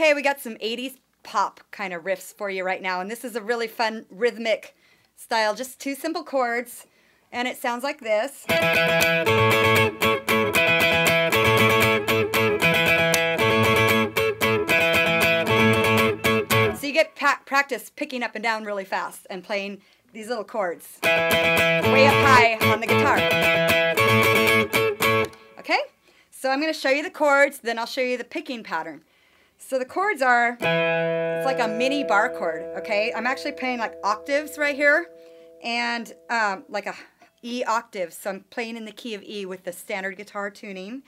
Okay, we got some 80s pop kind of riffs for you right now, and this is a really fun rhythmic style, just 2 simple chords, and it sounds like this. So you get practice picking up and down really fast and playing these little chords way up high on the guitar. Okay, so I'm going to show you the chords, then I'll show you the picking pattern. So the chords are, it's like a mini bar chord, okay? I'm actually playing like octaves right here, and like a E octave. So I'm playing in the key of E with the standard guitar tuning.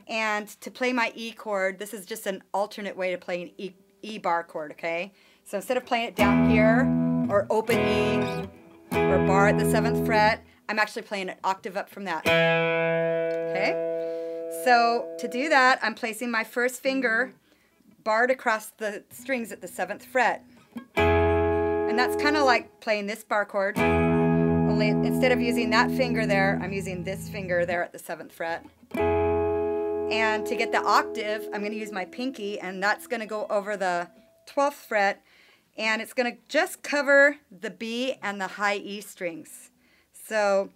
And to play my E chord, this is just an alternate way to play an E bar chord, okay? So instead of playing it down here, or open E, or bar at the 7th fret, I'm actually playing an octave up from that, okay? So to do that, I'm placing my first finger barred across the strings at the 7th fret. And that's kind of like playing this bar chord, only instead of using that finger there, I'm using this finger there at the 7th fret. And to get the octave, I'm going to use my pinky, and that's going to go over the 12th fret, and it's going to just cover the B and the high E strings. So,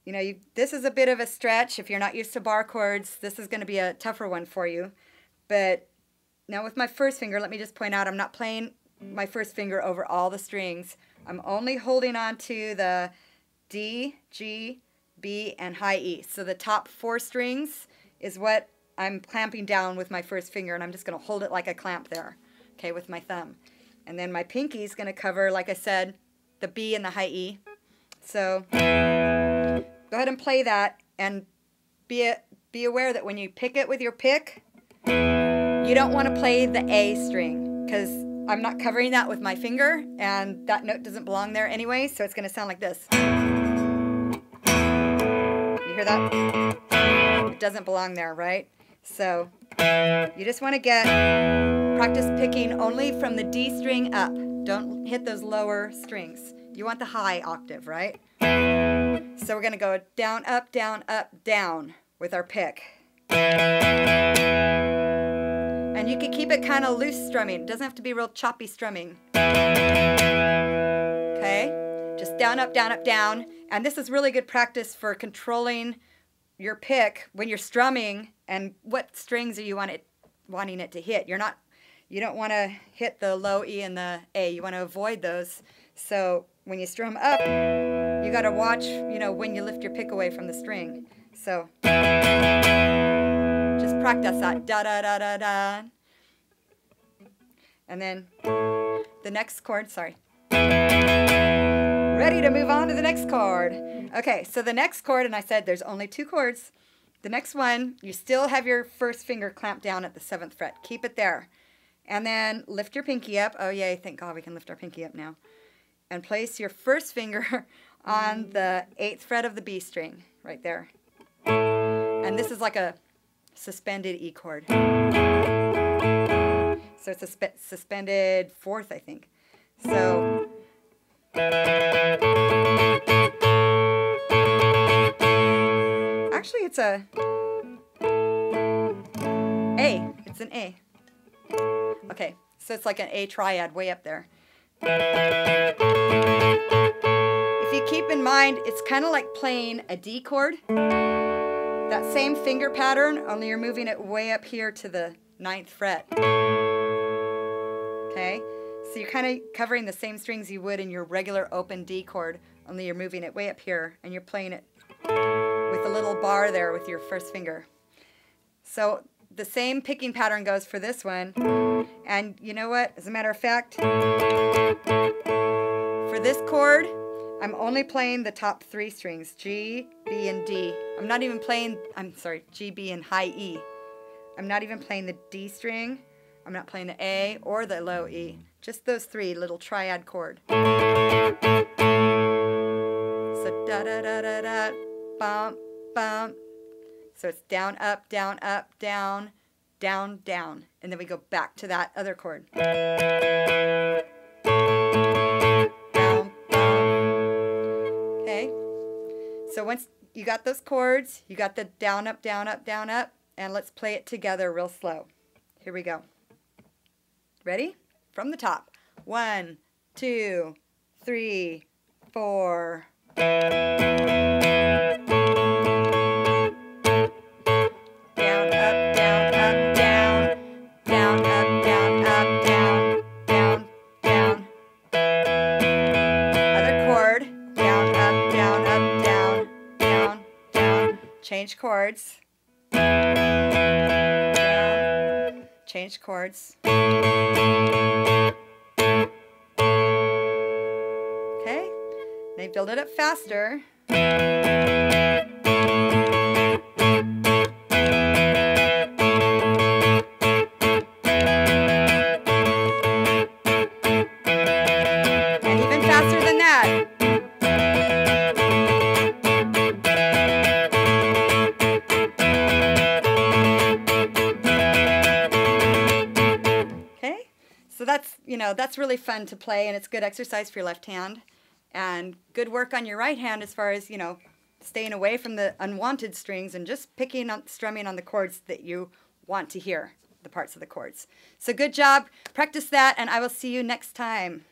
you know, this is a bit of a stretch. If you're not used to bar chords, this is going to be a tougher one for you. But now with my first finger, let me just point out, I'm not playing my first finger over all the strings. I'm only holding on to the D, G, B, and high E. So the top 4 strings is what I'm clamping down with my first finger, and I'm just going to hold it like a clamp there, okay, with my thumb. And then my pinky is going to cover, like I said, the B and the high E. So go ahead and play that, and be aware that when you pick it with your pick, you don't want to play the A string, because I'm not covering that with my finger, and that note doesn't belong there anyway, so it's going to sound like this. You hear that? It doesn't belong there, right? So you just want to practice picking only from the D string up. Don't hit those lower strings. You want the high octave, right? So we're going to go down, up, down with our pick. And you can keep it kind of loose strumming. It doesn't have to be real choppy strumming. Okay? Just down, up, down. And this is really good practice for controlling your pick when you're strumming, and what strings are you wanting it to hit. You don't want to hit the low E and the A. You want to avoid those. So when you strum up, you got to watch, you know, when you lift your pick away from the string. So just practice that, da da da da da. And then the next chord, sorry. Ready to move on to the next chord. Okay, so the next chord, and I said there's only 2 chords. The next one, you still have your first finger clamped down at the 7th fret. Keep it there. And then lift your pinky up. Oh yay, thank God we can lift our pinky up now. And place your first finger on the 8th fret of the B string, right there. And this is like a suspended E chord. So it's a suspended 4th, I think. So actually it's a A. It's an A. Okay, so it's like an A triad way up there. If you keep in mind, it's kind of like playing a D chord. That same finger pattern, only you're moving it way up here to the 9th fret. Okay, so you're kind of covering the same strings you would in your regular open D chord, only you're moving it way up here, and you're playing it with a little bar there with your first finger. So the same picking pattern goes for this one. And you know what? As a matter of fact, for this chord, I'm only playing the top 3 strings, G, B, and D. I'm not even playing, G, B, and high E. I'm not even playing the D string. I'm not playing the A or the low E. Just those 3, little triad chord. So da da da da da, bump, bump. So it's down, up, down, down, down. And then we go back to that other chord. Down, down. Okay? So once you got those chords, you got the down, up, and let's play it together real slow. Here we go. Ready? From the top. 1, 2, 3, 4. Down, up, down, up, down. Down, up, down, up, down. Down, down. Other chord. Down, up, down, up, down. Down, down. Change chords. Down. Change chords. Okay, they build it up faster. And even faster than that. Okay, so that's, that's really fun to play, and it's good exercise for your left hand. And good work on your right hand as far as, staying away from the unwanted strings and just strumming on the chords that you want to hear, the parts of the chords. So good job. Practice that, and I will see you next time.